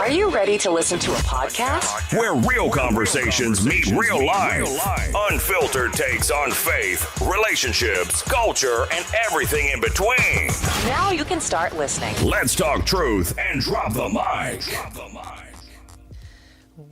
Are you ready to listen to a podcast? Where real conversations meet real life. Unfiltered takes on faith, relationships, culture, and everything in between. Now you can start listening. Let's talk truth and drop the mic.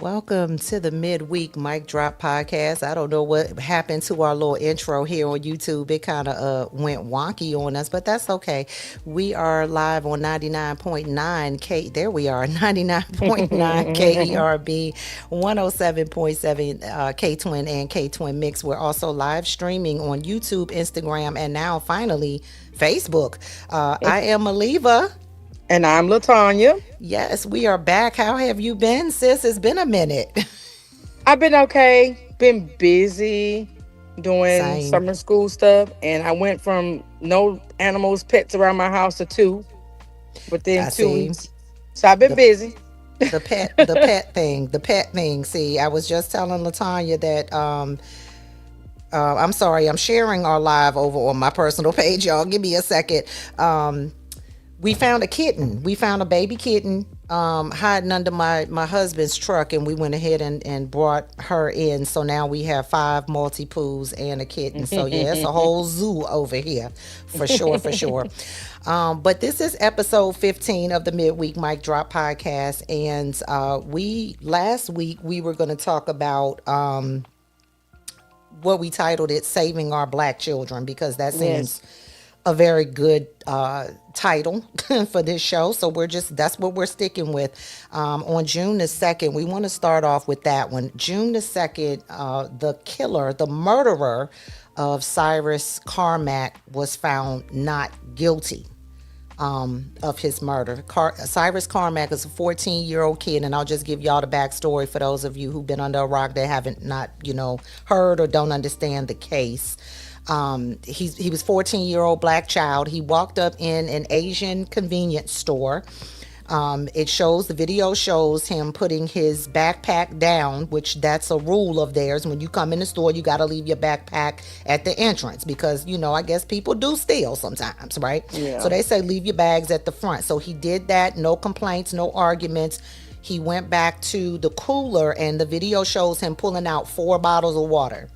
Welcome to the midweek mic drop podcast. I don't know what happened to our little intro here on YouTube. It kind of went wonky on us, but that's okay. We are live on 99.9 K. There we are, 99.9 KERB, 107.7 K Twin and K Twin Mix. We're also live streaming on YouTube, Instagram, and now finally Facebook. I am Aliva. And I'm LaTanya. Yes, we are back. How have you been, sis? It's been a minute. I've been okay. Been busy doing summer school stuff. And I went from no animals, pets around my house to 2 within 2 weeks. So I've been busy. The pet thing. See, I was just telling LaTanya that I'm sorry, I'm sharing our live over on my personal page, y'all. Give me a second. We found a kitten. We found a baby kitten hiding under my husband's truck, and we went ahead and brought her in. So now we have 5 Maltese and a kitten. So yeah, it's a whole zoo over here for sure. But this is episode 15 of the Midweek Mic Drop podcast, and last week we were going to talk about what we titled it, "Saving Our Black Children," because that seems a very good title for this show. So that's what we're sticking with. On June the 2nd, we want to start off with that one. June the 2nd, the murderer of Cyrus Carmack was found not guilty of his murder. Cyrus Carmack is a 14-year-old kid, and I'll just give y'all the backstory for those of you who've been under a rock that haven't heard or don't understand the case. He was 14-year-old black child. He walked up in an Asian convenience store. The video shows him putting his backpack down, which that's a rule of theirs. When you come in the store, you got to leave your backpack at the entrance because, I guess people do steal sometimes, right? Yeah. So they say leave your bags at the front. So he did that. No complaints, no arguments. He went back to the cooler, and the video shows him pulling out 4 bottles of water.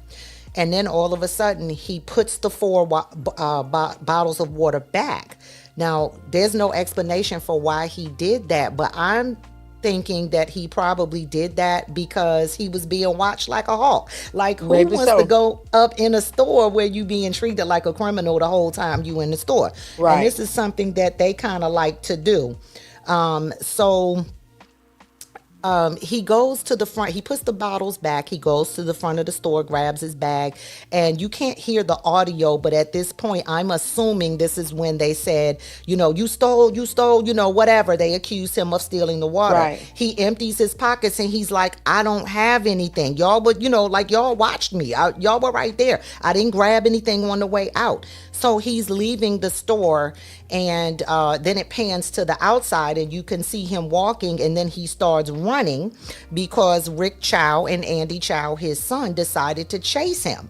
And then all of a sudden, he puts the 4 bottles of water back. Now, there's no explanation for why he did that, but I'm thinking that he probably did that because he was being watched like a hawk. Like, who wants to go up in a store where you being treated like a criminal the whole time you in the store? Right. And this is something that they kind of like to do. He goes to the front, he puts the bottles back, he goes to the front of the store, grabs his bag, and you can't hear the audio, but at this point, I'm assuming this is when they said, you stole, whatever. They accused him of stealing the water. Right. He empties his pockets and he's like, I don't have anything. Y'all, but y'all watched me. Y'all were right there. I didn't grab anything on the way out. So he's leaving the store, and then it pans to the outside, and you can see him walking, and then he starts running because Rick Chow and Andy Chow, his son, decided to chase him.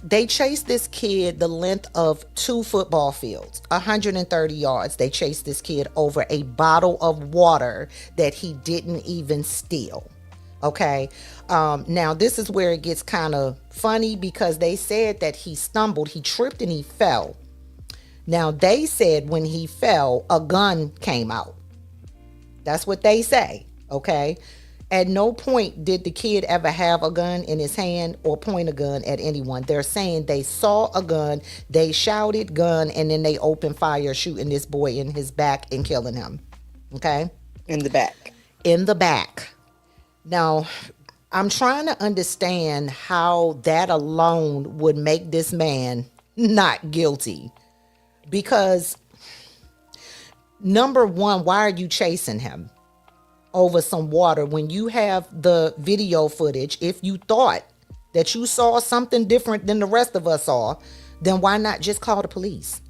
They chased this kid the length of 2 football fields, 130 yards. They chased this kid over a bottle of water that he didn't even steal. Okay. Now this is where it gets kind of funny because they said that he stumbled, he tripped, and he fell. Now they said when he fell, a gun came out. That's what they say. Okay. At no point did the kid ever have a gun in his hand or point a gun at anyone. They're saying they saw a gun, they shouted gun, and then they opened fire, shooting this boy in his back and killing him. Okay. In the back. Now, I'm trying to understand how that alone would make this man not guilty. Because, number one, why are you chasing him over some water when you have the video footage? If you thought that you saw something different than the rest of us saw, then why not just call the police?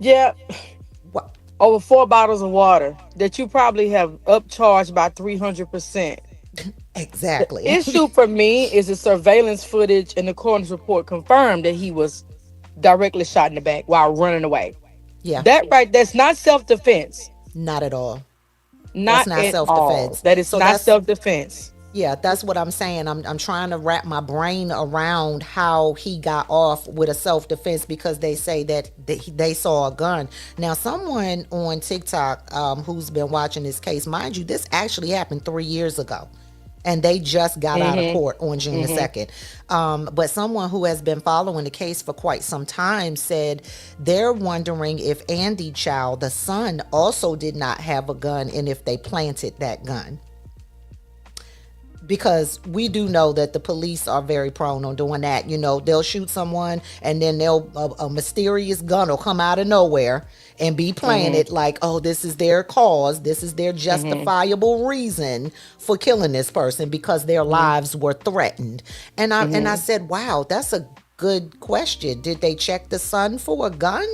Yeah. Over 4 bottles of water that you probably have upcharged by 300%. Exactly. The issue for me is the surveillance footage and the coroner's report confirmed that he was directly shot in the back while running away. Yeah. That's not self-defense. Not at all. That's Not not at all. self-defense. That is So not that's self-defense. yeah, that's what I'm saying. I'm trying to wrap my brain around how he got off with a self-defense because they say that they saw a gun. Now, someone on TikTok who's been watching this case, mind you, this actually happened 3 years ago. And they just got out of court on June the 2nd. But someone who has been following the case for quite some time said they're wondering if Andy Chow, the son, also did not have a gun and if they planted that gun. Because we do know that the police are very prone on doing that. You know, they'll shoot someone and then a mysterious gun will come out of nowhere and be planted like, oh, this is their cause. This is their justifiable reason for killing this person because their lives were threatened. And I said, wow, that's a good question. Did they check the son for a gun?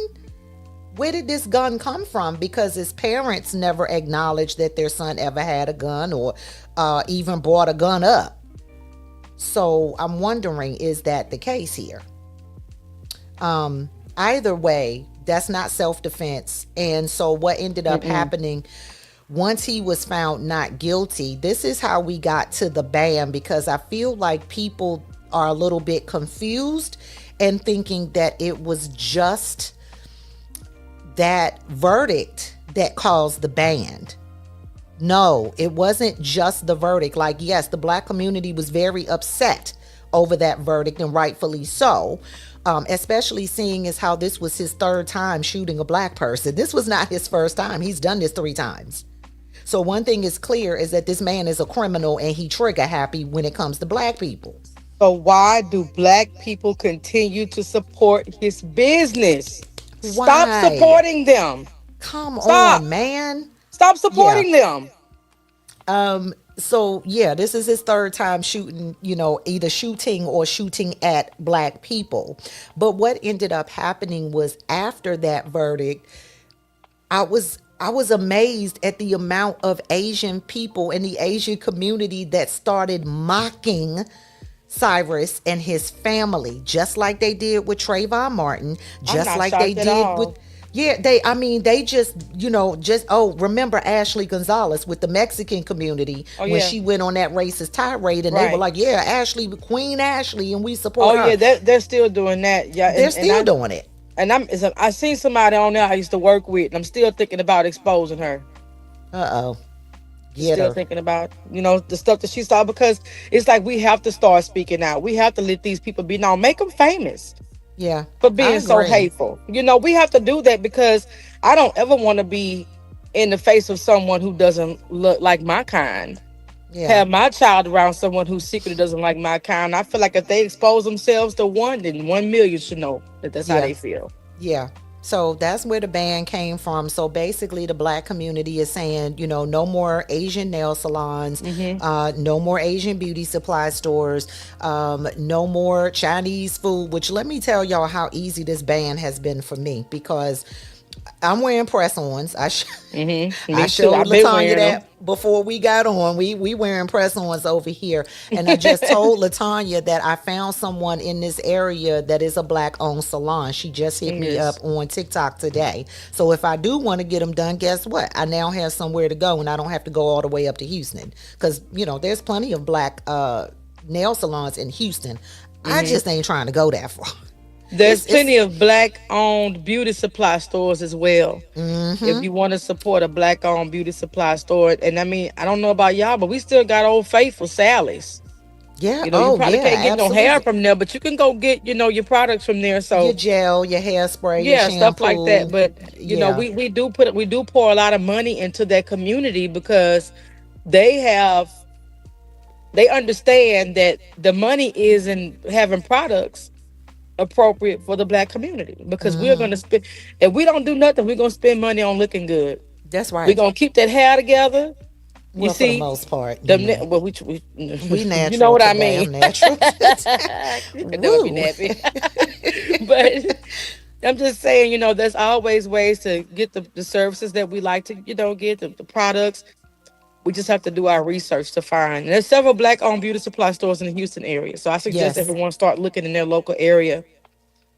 Where did this gun come from? Because his parents never acknowledged that their son ever had a gun or even brought a gun up. So I'm wondering, is that the case here? Either way, that's not self-defense. And so what ended up happening once he was found not guilty, this is how we got to the ban, because I feel like people are a little bit confused and thinking that it was just that verdict that caused the ban. No, it wasn't just the verdict. Like, yes, the black community was very upset over that verdict, and rightfully so, especially seeing as how this was his third time shooting a black person. This was not his first time. He's done this 3 times. So one thing is clear is that this man is a criminal and he trigger happy when it comes to black people. So why do black people continue to support his business? Why? Stop supporting them. Come Stop. on, man. Stop supporting them. So yeah, this is his third time shooting, either shooting or shooting at black people. But what ended up happening was after that verdict, I was amazed at the amount of Asian people in the Asian community that started mocking Cyrus and his family, just like they did with Trayvon Martin, just like they did with they just, remember Ashley Gonzalez with the Mexican community when she went on that racist tirade, and they were like, yeah, Ashley, Queen Ashley, and we support her. Oh yeah, they're still doing that. Yeah, they're still doing it. And I seen somebody on there I used to work with, and I'm still thinking about exposing her. Still thinking about, the stuff that she saw, because it's like we have to start speaking out. We have to let these people be known, make them famous. Yeah. For being so hateful. We have to do that, because I don't ever want to be in the face of someone who doesn't look like my kind. Yeah. Have my child around someone who secretly doesn't like my kind. I feel like if they expose themselves to one, then 1 million should know that that's how they feel. Yeah. So that's where the ban came from. So basically the black community is saying, no more Asian nail salons, no more Asian beauty supply stores, no more Chinese food, which let me tell y'all how easy this ban has been for me, because I'm wearing press-ons. I showed LaTanya that before we got on. We wearing press-ons over here. And I just told LaTanya that I found someone in this area that is a black-owned salon. She just hit me up on TikTok today. So if I do want to get them done, guess what? I now have somewhere to go, and I don't have to go all the way up to Houston. Because, there's plenty of black nail salons in Houston. I just ain't trying to go that far. There's plenty of black-owned beauty supply stores as well. If you want to support a black-owned beauty supply store. And I mean, I don't know about y'all, but we still got Old Faithful, Sally's. Yeah. You probably can't get no hair from there, but you can go get, your products from there. So your gel, your hairspray, your shampoo, stuff like that. But we do pour a lot of money into that community, because they understand that the money is in having products appropriate for the black community, because we're going to spend, if we don't do nothing, we're going to spend money on looking good. That's right. We're going to keep that hair together. For the most part, we natural. You know what I mean? Natural. That would be nappy. But I'm just saying, there's always ways to get the services that we like to, get the products. We just have to do our research to find. And there's several black-owned beauty supply stores in the Houston area. So I suggest everyone start looking in their local area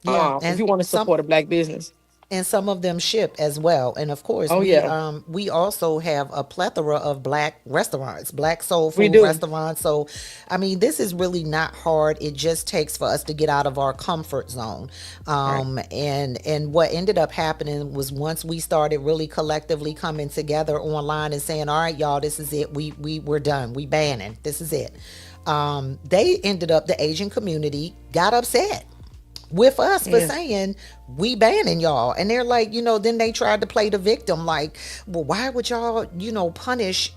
if you want to support a black business. and some of them ship as well. And of course, Oh yeah, we also have a plethora of black restaurants, black soul we food do. restaurants. So I mean, this is really not hard. It just takes for us to get out of our comfort zone. Right. And what ended up happening was, once we started really collectively coming together online and saying, all right, y'all, this is it, we're done, we banning, this is it. They ended up, the Asian community got upset with us for Yes. saying we banning y'all. And they're like, then they tried to play the victim, like, well, why would y'all, punish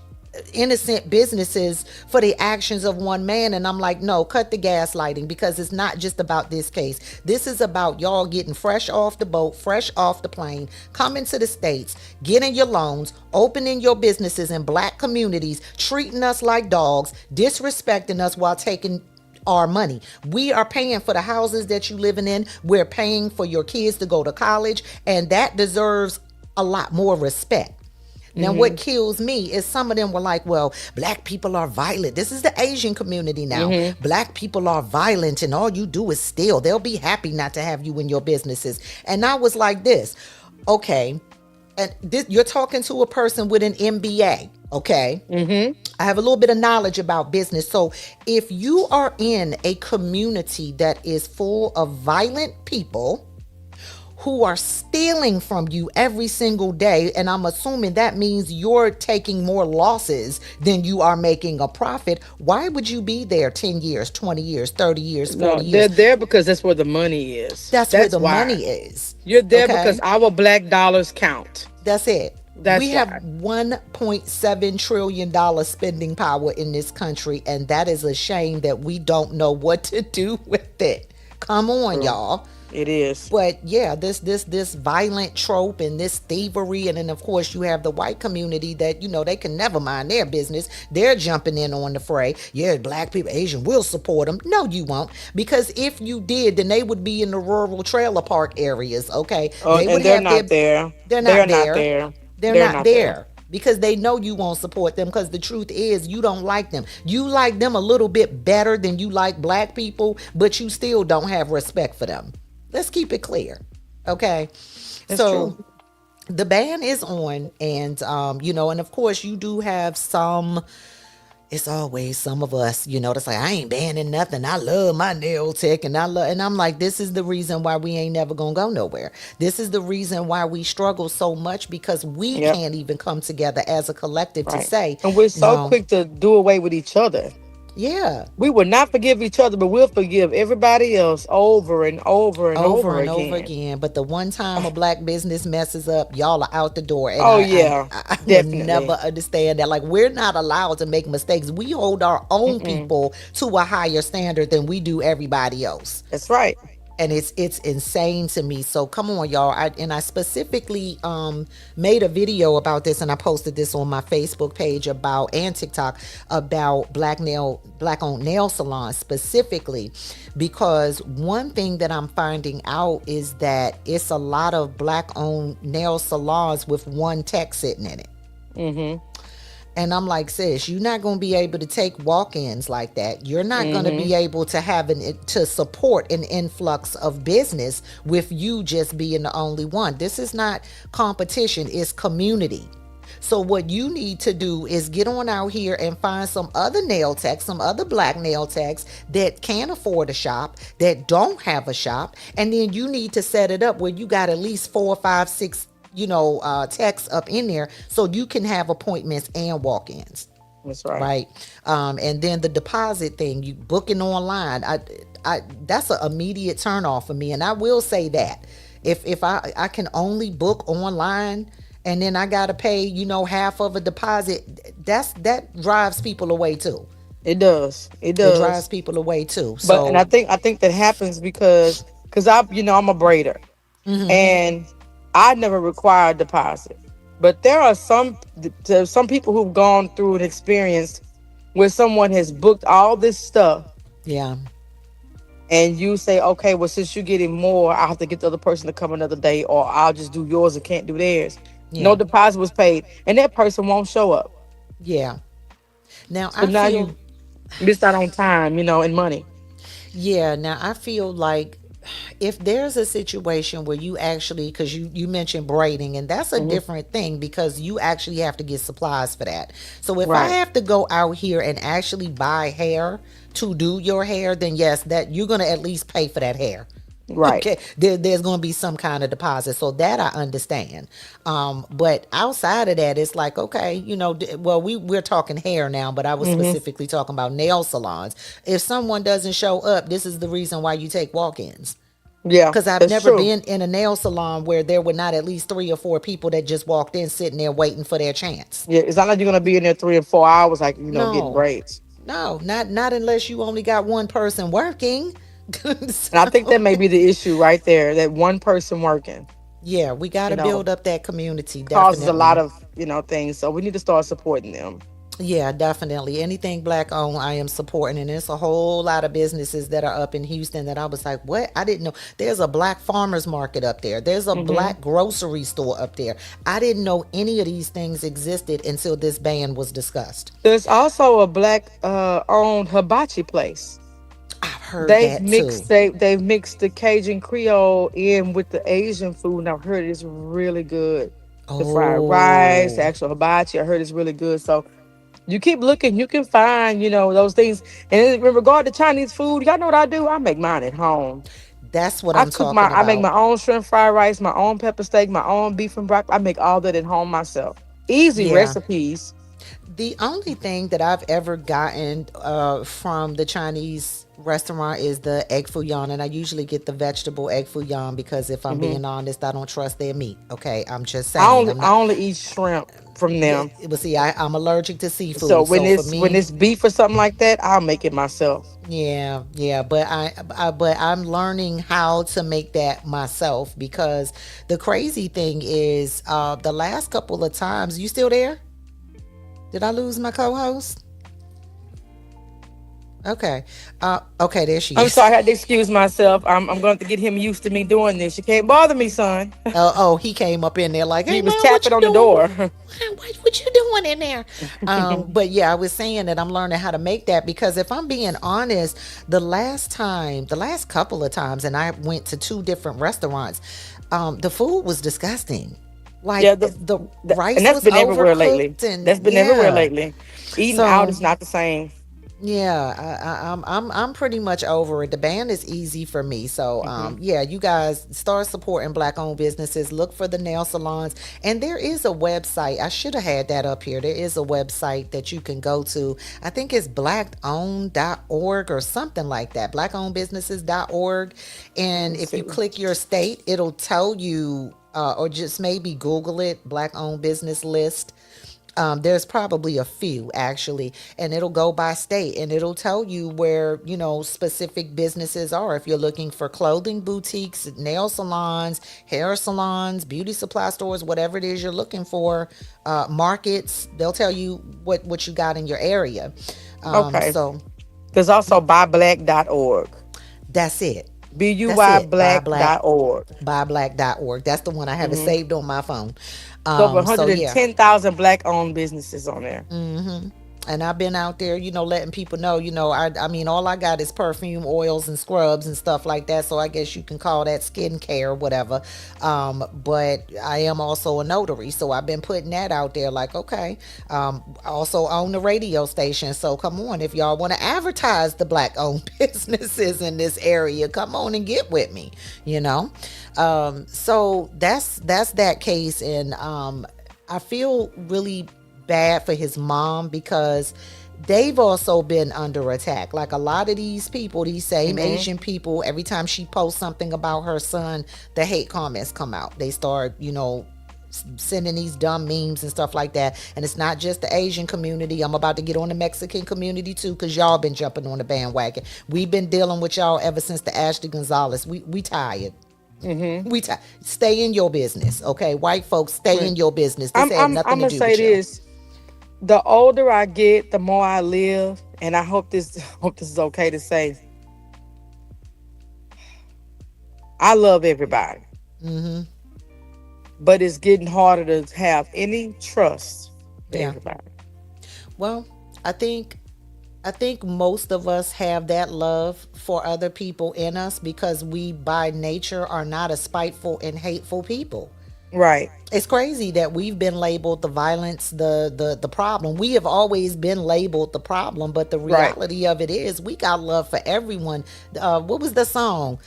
innocent businesses for the actions of one man? And I'm like, no, cut the gaslighting, because it's not just about this case. This is about y'all getting fresh off the boat, fresh off the plane, coming to the States, getting your loans, opening your businesses in black communities, treating us like dogs, disrespecting us while taking our money. We are paying for the houses that you living in. We're paying for your kids to go to college, and that deserves a lot more respect. Now, what kills me is some of them were like, well, black people are violent. This is the Asian community now. Black people are violent, and all you do is steal. They'll be happy not to have you in your businesses. And I was like this, okay, and you're talking to a person with an MBA, okay? I have a little bit of knowledge about business. So if you are in a community that is full of violent people who are stealing from you every single day, and I'm assuming that means you're taking more losses than you are making a profit, why would you be there 10 years, 20 years, 30 years, No, 40 they're years? there because that's where the money is. That's where That's the money why. is. You're there because Okay? our black dollars count. That's it. We That's have why. $1.7 trillion spending power in this country, and that is a shame that we don't know what to do with it. Come on, y'all. It is. But yeah, this violent trope and this thievery, and then of course you have the white community that they can never mind their business. They're jumping in on the fray. Yeah, black people, Asian will support them. No, you won't, because if you did, then they would be in the rural trailer park areas. Okay, Oh, they would and they're have their. not there. They're They're not not there. there. They're They're not not there. there. Because they know you won't support them, because the truth is you don't like them. You like them a little bit better than you like black people, but you still don't have respect for them. Let's keep it clear. Okay. That's So true. the ban is on, and and of course you do have some. It's always some of us, that's like, I ain't banning nothing. I love my nail tech, and and I'm like, this is the reason why we ain't never gonna go nowhere. This is the reason why we struggle so much, because we Yep. can't even come together as a collective to Right. say, And we're so no, quick to do away with each other. yeah, We will not forgive each other, but we'll forgive everybody else over and over and over over and over again. again. But the one time a black business messes up, y'all are out the door. And Oh I, yeah, I will never definitely. understand that. Like, we're not allowed to make mistakes. We hold our own Mm-mm. people to a higher standard than we do everybody else. That's right. And it's insane to me. So come on, y'all. I specifically made a video about this, and I posted this on my Facebook page about, and TikTok, about black owned nail salons specifically, because one thing that I'm finding out is that it's a lot of black owned nail salons with one tech sitting in it. Mm-hmm. And I'm like, sis, you're not going to be able to take walk-ins like that. You're not going to Mm-hmm. be able to have to support an influx of business with you just being the only one. This is not competition, it's community. So what you need to do is get on out here and find some other nail techs, some other black nail techs that can afford a shop, that don't have a shop. And then you need to set it up where you got at least 4, 5, 6 techs up in there, so you can have appointments and walk-ins, That's right. right? And then the deposit thing, you booking online, I that's an immediate turn off for me. And I will say that if I can only book online, and then I gotta pay half of a deposit, that drives people away too. It does. It It drives does. people away too. But and I So think I think that happens because I'm a braider, mhm, and I never require a deposit. But there are some people who've gone through an experience where someone has booked all this stuff, yeah, and you say, okay, well, since you're getting more, I have to get the other person to come another day, or I'll just do yours and can't do theirs. No yeah, deposit was paid, and that person won't show up. yeah. Now So I now feel you missed out on time, and money. Yeah, now I feel like if there's a situation where you actually, because you mentioned braiding, and that's a Hmm. different thing because you actually have to get supplies for that. So if I Right. have to go out here and actually buy hair to do your hair, then yes, that you're going to at least pay for that hair. Right. Okay, there's going to be some kind of deposit, so that I understand. But outside of that, it's like, okay, well, we're talking hair now, but I was Hmm. specifically talking about nail salons. If someone doesn't show up, this is the reason why you take walk-ins. Yeah, Because I've that's never true. been in a nail salon where there were not at least 3 or 4 people that just walked in, sitting there waiting for their chance. Yeah, it's not like you're gonna be in there 3 or 4 hours, like getting No, braids. no, not unless you only got one person working. And I think that So, may be the issue right there. That one person working, yeah, we got you to know, build up that community, causes a lot definitely. of things. So we need to start supporting them. Yeah, definitely. Anything black owned, I am supporting. And there's a whole lot of businesses that are up in Houston that I was like, what? I didn't know. There's a black farmers market up there. There's a Hmm. black grocery store up there. I didn't know any of these things existed until this ban was discussed. There's also a black owned hibachi place. I've heard that too. They've mixed the Cajun Creole in with the Asian food, and I've heard it's really good. The fried rice, the Oh, actual hibachi, I heard it's really good. So you keep looking, you can find those things. And in regard to Chinese food, y'all know what I do? I make mine at home. that's what I'm talking I make my about. own shrimp fried rice, my own pepper steak, my own beef and broccoli. I make all that at home myself. Easy Yeah. recipes. The only thing that I've ever gotten from the Chinese restaurant is the egg foo young, and I usually get the vegetable egg foo young because if I'm Hmm. being honest, I don't trust their meat. Okay, I'm just I saying. only I'm I not. only eat shrimp from Yeah, them. but see, I'm allergic to So seafood, when so for it's me, beef or something like that, I'll make it myself. yeah, yeah. But I'm learning how to make that myself because the crazy thing is, the last couple of times, you still there? Did I lose my co-host? Okay. Okay, there she I'm is. sorry, I had to excuse myself. I'm going to get him used to me doing this. You can't bother me, son. Oh, he came up in there like, "Hey, He was mom, what tapping you on the doing? door. What you doing in there?" But yeah, I was saying that I'm learning how to make that because if I'm being honest, the last couple of times, and I went to 2 different restaurants, the food was disgusting. Yeah, Like the and rice that's was been everywhere lately. overcooked, and That's been everywhere yeah. lately. Eating out So is not the same. yeah, I'm pretty much over it. The ban is easy for me. So Hmm. yeah, you guys start supporting black owned businesses. Look for the nail salons. And there is a website. I should have had that up here. There is a website that you can go to. I think it's blackowned.org or something like that. Blackownedbusinesses.org. Let And me if you see. click your state, it'll tell you or just maybe Google it, black owned business list. There's probably a few actually, and it'll go by state and it'll tell you where, specific businesses are. If you're looking for clothing boutiques, nail salons, hair salons, beauty supply stores, whatever it is you're looking for, markets, they'll tell you what you got in your area. Okay. So There's also buyblack.org. that's it. That's it. Buyblack.org. Buyblack.org. That's the one I have it Mm-hmm. saved on my phone. It's over So yeah. 110,000 black owned businesses on there. And I've been out there, letting people know, I mean, all I got is perfume, oils, and scrubs and stuff like that. So I guess you can call that skincare, whatever. But I am also a notary. So I've been putting that out there like, okay. I also own the radio station. So come on, if y'all want to advertise the black owned businesses in this area, come on and get with me, you know? So that's that case. And I feel really bad for his mom because they've also been under attack. Like a lot of these people, these same Hmm. Asian people, every time she posts something about her son, the hate comments come out. They start, sending these dumb memes and stuff like that. And it's not just the Asian community. I'm about to get on the Mexican community too, because y'all been jumping on the bandwagon. We've been dealing with y'all ever since the Ashley Gonzalez. We tired. Hmm. Stay in your business, okay? White folks, stay in your business. This had I'm nothing to gonna do say with you. this: the older I get, the more I live, and I hope this hope this is okay to say. I love everybody, but it's getting harder to have any trust for Yeah. everybody. Well, I think I think most of us have that love for other people in us because we by nature are not a spiteful and hateful people. Right. It's crazy that we've been labeled the violence, the problem. We have always been labeled the problem, but the Right. reality of it is we got love for everyone. What was the song?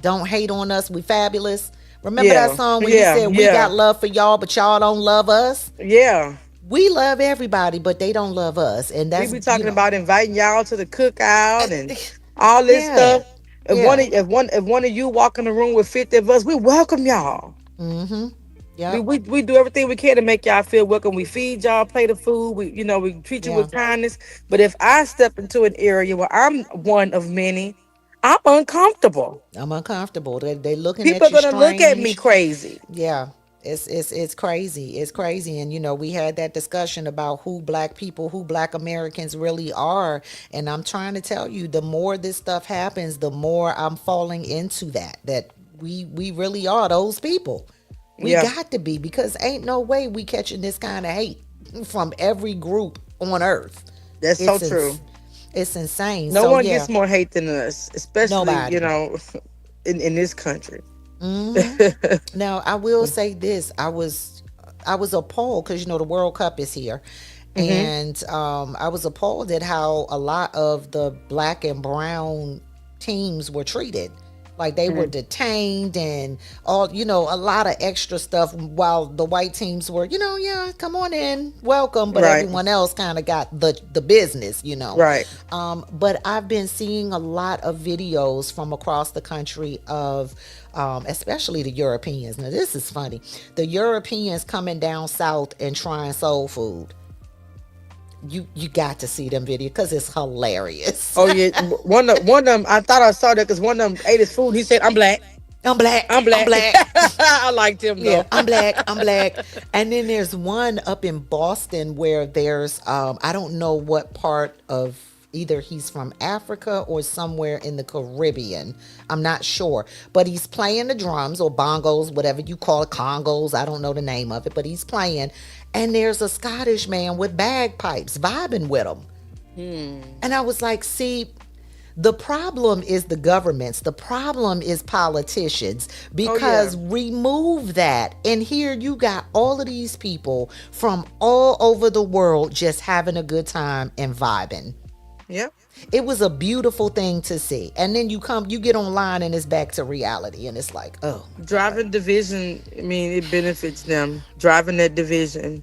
Don't hate on us, we fabulous. Remember that Yeah. song when he Yeah. said we Yeah. got love for y'all, but y'all don't love us? Yeah. We love everybody, but they don't love us. And We that's, be talking about inviting y'all to the cookout and all this yeah. stuff. Yeah. If one of you walk in the room with 50 of us, we welcome y'all. Mm-hmm. We, Yep. we we do everything we can to make y'all feel welcome. We feed y'all, plate of food. We treat you Yeah. with kindness. But if I step into an area where I'm one of many, I'm uncomfortable. I'm uncomfortable. They looking People at are you gonna look at me strange. crazy. Yeah. It's crazy. It's crazy. And we had that discussion about who black Americans really are. And I'm trying to tell you, the more this stuff happens, the more I'm falling into that we really are those people. We Yeah, got to be, because ain't no way we catching this kind of hate from every group on earth. that's so It's true. it's insane. No So one yeah, gets more hate than us, especially nobody. in this country. Now, I will say this: I was appalled because the World Cup is here, Hmm. and I was appalled at how a lot of the black and brown teams were treated. Like they were detained and all, a lot of extra stuff, while the white teams were, yeah, come on in, welcome, but Right, everyone else kind of got the business. right. But I've been seeing a lot of videos from across the country of, especially the Europeans. Now, this is funny. The Europeans coming down south and trying soul food. You got to see them video because it's hilarious. Oh yeah, one of them. I thought I saw that because one of them ate his food. He said, "I'm black. I'm black. I'm I'm black." black. I liked him Yeah, though. I'm black. I'm black. And then there's one up in Boston where there's I don't know what part of, either he's from Africa or somewhere in the Caribbean. I'm not sure. But he's playing the drums or bongos, whatever you call it, congos. I don't know the name of it, but he's playing. And there's a Scottish man with bagpipes vibing with him. And I was like, see, the problem is the governments. The problem is politicians, Oh yeah. because remove that. And here you got all of these people from all over the world just having a good time and vibing. Yep. It was a beautiful thing to see. And then you get online and it's back to reality. And it's like, oh my God. Driving division. I mean, it benefits them. Driving that division,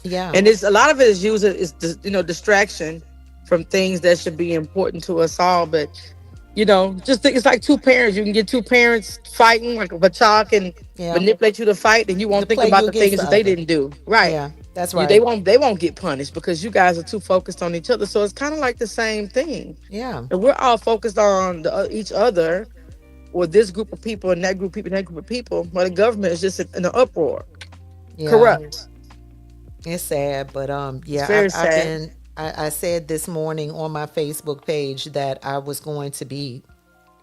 Yeah. and it's a lot of it is used is distraction from things that should be important to us all. But just think it's like two parents. You can get two parents fighting, like a child can Yeah. manipulate you to fight, and you To won't think play you about the against things the that they other. didn't do. Right. Yeah, that's You, they right. won't they won't get punished because you guys are too focused on each other. So it's kind of like the same thing. Yeah. And we're all focused on each other, or this group of people and that group of people and that group of people. But the government is just in an uproar, Yeah. corrupt. It's sad, but It's yeah, very I've sad. been. I said this morning on my Facebook page that I was going to be,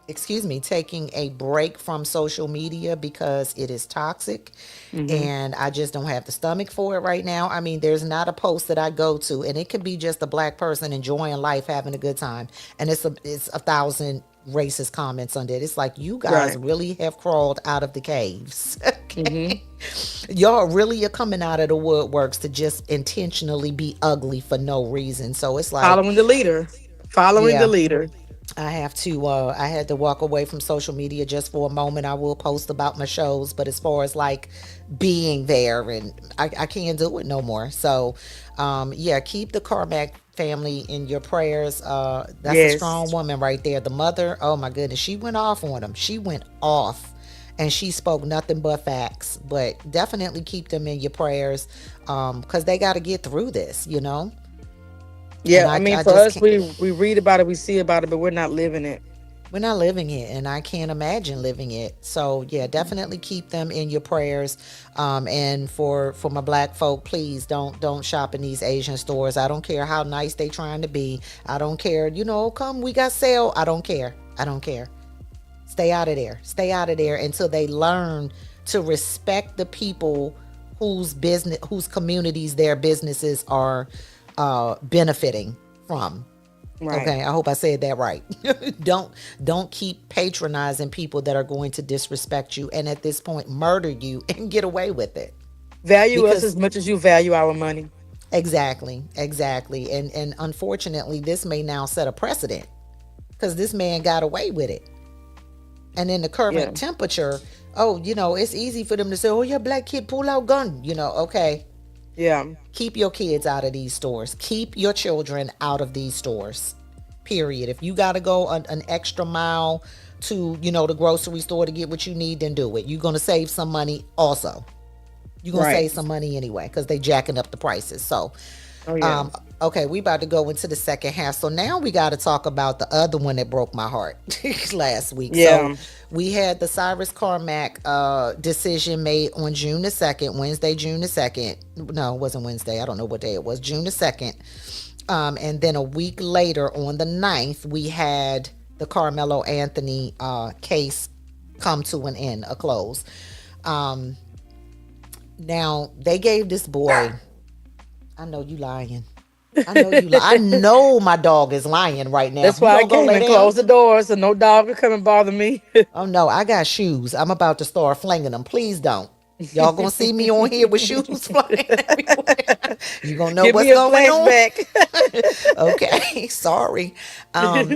excuse me, taking a break from social media because it is toxic, Hmm. and I just don't have the stomach for it right now. I mean, there's not a post that I go to, and it could be just a black person enjoying life, having a good time, and it's a thousand racist comments under it. It's like, you guys Right. really have crawled out of the caves. Hmm. Y'all really are coming out of the woodworks to just intentionally be ugly for no reason. So it's like, Following the leader. Following the yeah, leader. I had to walk away from social media just for a moment. I will post about my shows, but as far as like being there, and I can't do it no more. So yeah, keep the Carmack family in your prayers. That's a strong Yes. woman right there. The mother, oh my goodness, she went off on him. She went off. And she spoke nothing but facts. But definitely keep them in your prayers, because they got to get through this. And Yeah. I mean, I for just us, can't. we read about it, we see about it, but we're not living it. We're not living it, and I can't imagine living it. So yeah, definitely keep them in your prayers. And for my black folk, please don't shop in these Asian stores. I don't care how nice they trying to be. I don't care. Come, we got sale. I don't care. I don't care. Stay out of there. Stay out of there until they learn to respect the people whose communities their businesses are benefiting. from. Right. Okay, I hope I said that right. Don't keep patronizing people that are going to disrespect you and at this point murder you and get away with it. Value us Because as much as you value our money. exactly, exactly. And unfortunately, this may now set a precedent because this man got away with it. And in the Yeah. current temperature, oh, it's easy for them to say, oh, your black kid pull out gun. Okay. Yeah. Keep your kids out of these stores. Keep your children out of these stores. Period. If you got to go an extra mile to, the grocery store to get what you need, then do it. You're going to save some money also. You're going to save some money anyway because they jacking up the prices. So, okay, we about to go into the second half. So now we got to talk about the other one that broke my heart last week. Yeah. So we had the Cyrus Carmack decision made on June the 2nd, Wednesday, June the 2nd. No, it wasn't Wednesday. I don't know what day it was. June the 2nd. And then a week later on the 9th, we had the Carmelo Anthony case come to an end, a close. Now, they gave this boy, I know you lying. I know my dog is lying right now. That's why I came and closed the door so no dog could come and bother me. Oh, no, I got shoes. I'm about to start flinging them. Please don't. Y'all gonna see me on here with shoes flying everywhere. You gonna know what's going on. Okay, sorry.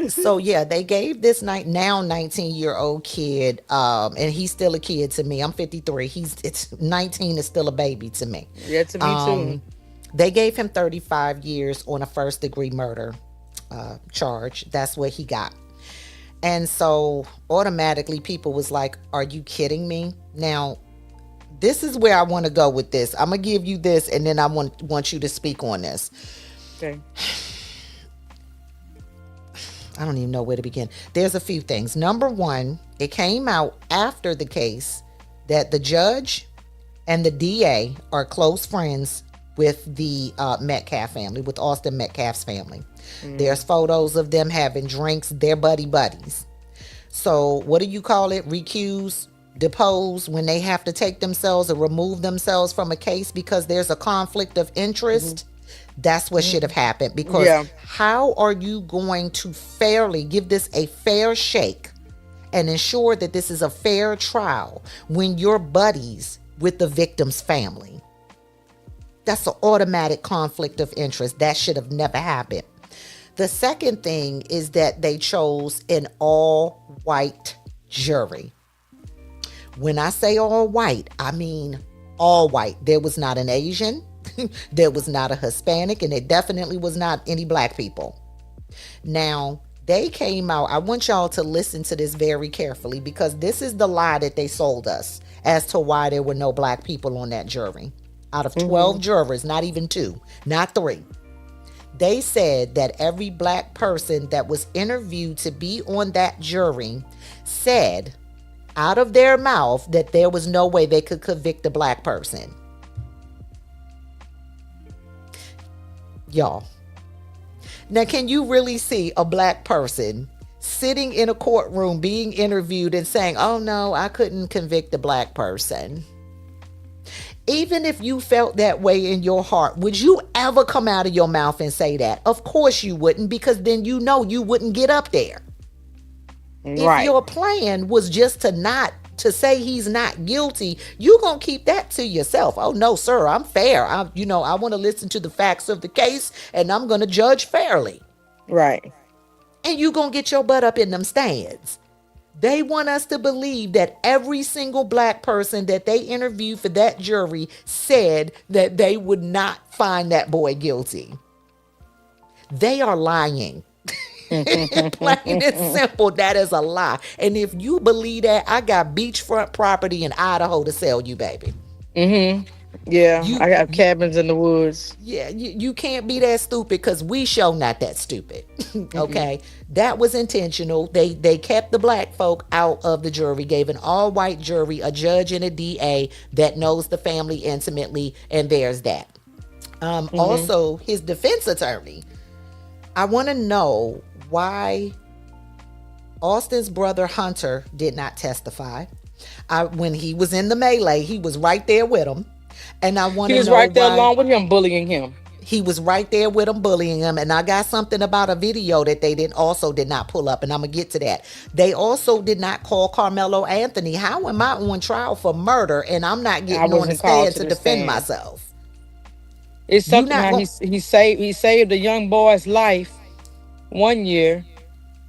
So yeah, they gave this now 19-year-old kid, and he's still a kid to me. I'm 53. It's 19 is still a baby to me. Yeah, to me too. They gave him 35 years on a first-degree murder charge. That's what he got. And so automatically people was like, are you kidding me? Now, this is where I want to go with this. I'm going to give you this, and then I want you to speak on this. Okay. I don't even know where to begin. There's a few things. Number one, it came out after the case that the judge and the DA are close friends with the Metcalf family, with Austin Metcalf's family. There's photos of them having drinks. They're buddies. So what do you call it? Recuse, depose, when they have to take themselves or remove themselves from a case because there's a conflict of interest. That's what should have happened, because how are you going to fairly give this a fair shake and ensure that this is a fair trial when you're buddies with the victim's family? That's an automatic conflict of interest. That should have never happened. The second thing is that they chose an all-white jury. When I say all white, I mean all white. There was not an Asian, there was not a Hispanic, and it definitely was not any black people. Now, they came out, I want y'all to listen to this very carefully, because this is the lie that they sold us as to why there were no black people on that jury. Out of 12 jurors, not even 2, not 3. They said that every black person that was interviewed to be on that jury said out of their mouth that there was no way they could convict a black person. Y'all. Now, can you really see a black person sitting in a courtroom being interviewed and saying, oh no, I couldn't convict a black person? Even if you felt that way in your heart, would you ever come out of your mouth and say that? Of course you wouldn't, because then you wouldn't get up there. If your plan was just to say he's not guilty, you're going to keep that to yourself. Oh, no, sir, I'm fair. I want to listen to the facts of the case, and I'm going to judge fairly. Right. And you're going to get your butt up in them stands. They want us to believe that every single black person that they interviewed for that jury said that they would not find that boy guilty. They are lying. Plain and simple, that is a lie. And if you believe that, I got beachfront property in Idaho to sell you, baby. Yeah, I got cabins in the woods. Yeah, you can't be that stupid, because we show not that stupid. Okay, that was intentional. They kept the black folk out of the jury, gave an all-white jury, a judge and a DA that knows the family intimately, and there's that. Also, his defense attorney, I want to know why Austin's brother Hunter did not testify. When he was in the melee, he was right there with him. And I want to know, he was right there along with him, bullying him. He was right there with them, bullying him. And I got something about a video that they did not pull up, and I'm gonna get to that. They also did not call Carmelo Anthony. How am I on trial for murder and I'm not getting on the stand to defend myself? It's something how he saved a young boy's life 1 year,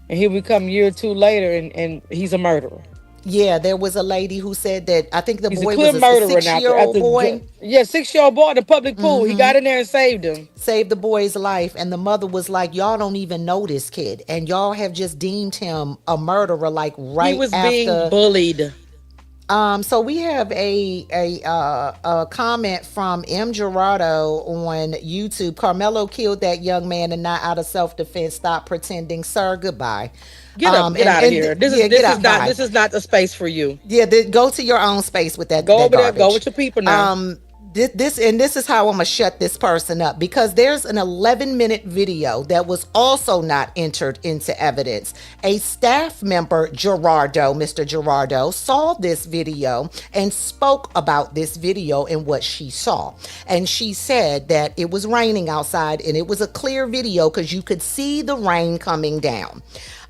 and here we come a year or two later, and he's a murderer. Yeah, there was a lady who said that I think the boy was a 6-year-old boy. Yeah, 6-year-old boy in the public pool. He got in there and saved him. Saved the boy's life. And the mother was like, y'all don't even know this kid. And y'all have just deemed him a murderer, like right after. He was being bullied. So we have a comment from M. Gerardo on YouTube. Carmelo killed that young man and not out of self-defense. Stop pretending, sir. Goodbye. Get out of here. This is not the space for you. Yeah, go to your own space with that. Go that over garbage. there. Go with your people now. This is how I'm gonna shut this person up, because there's an 11-minute video that was also not entered into evidence. A staff member, Mr. Gerardo, saw this video and spoke about this video and what she saw. And she said that it was raining outside and it was a clear video because you could see the rain coming down.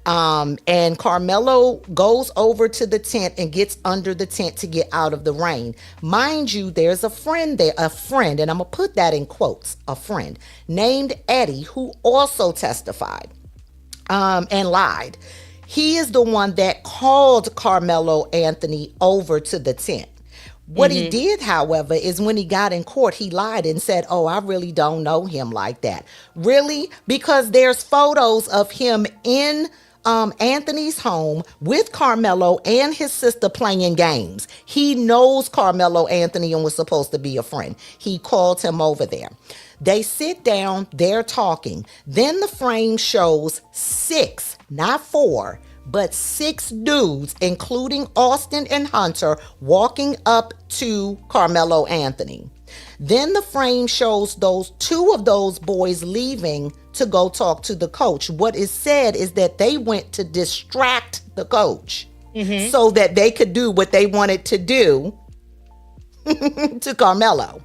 And Carmelo goes over to the tent and gets under the tent to get out of the rain. Mind you, there's a friend there, and I'm gonna put that in quotes, a friend named Eddie, who also testified and lied. He is the one that called Carmelo Anthony over to the tent. What he did, however, is when he got in court, he lied and said, oh, I really don't know him like that. Really? Because there's photos of him in Anthony's home with Carmelo and his sister playing games. He knows Carmelo Anthony and was supposed to be a friend. He called him over there. They sit down, they're talking. Then the frame shows 6, not 4, but 6 dudes, including Austin and Hunter, walking up to Carmelo Anthony. Then the frame shows 2 of those boys leaving to go talk to the coach. What is said is that they went to distract the coach so that they could do what they wanted to do to Carmelo.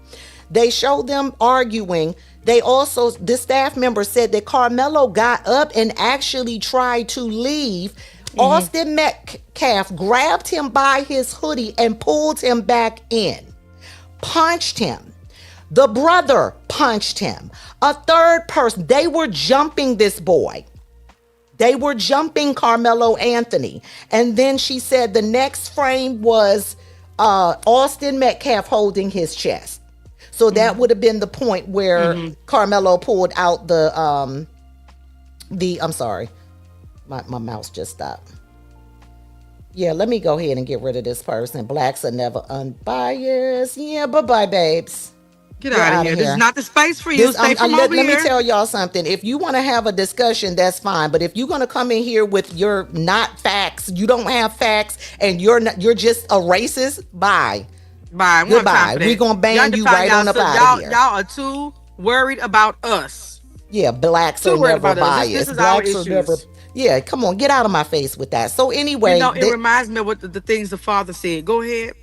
They showed them arguing. The staff member said that Carmelo got up and actually tried to leave. Austin Metcalf grabbed him by his hoodie and pulled him back in, punched him. The brother punched him. A third person, they were jumping this boy. They were jumping Carmelo Anthony. And then she said the next frame was Austin Metcalf holding his chest. So that would have been the point where Carmelo pulled out I'm sorry, my mouse just stopped. Yeah, let me go ahead and get rid of this person. Blacks are never unbiased. Yeah, bye-bye, babes. Get out of here. This is not the space for you. Stay from over let here. me tell y'all something. If you want to have a discussion, that's fine. But if you're going to come in here with your not facts, you don't have facts, and you're just a racist, bye. Bye. Goodbye. We're going to ban you right on up out of here. Y'all are too worried about us. Yeah, blacks are never biased. This is our issues. Yeah, come on, get out of my face with that. So anyway. It reminds me of what the things the father said. Go ahead.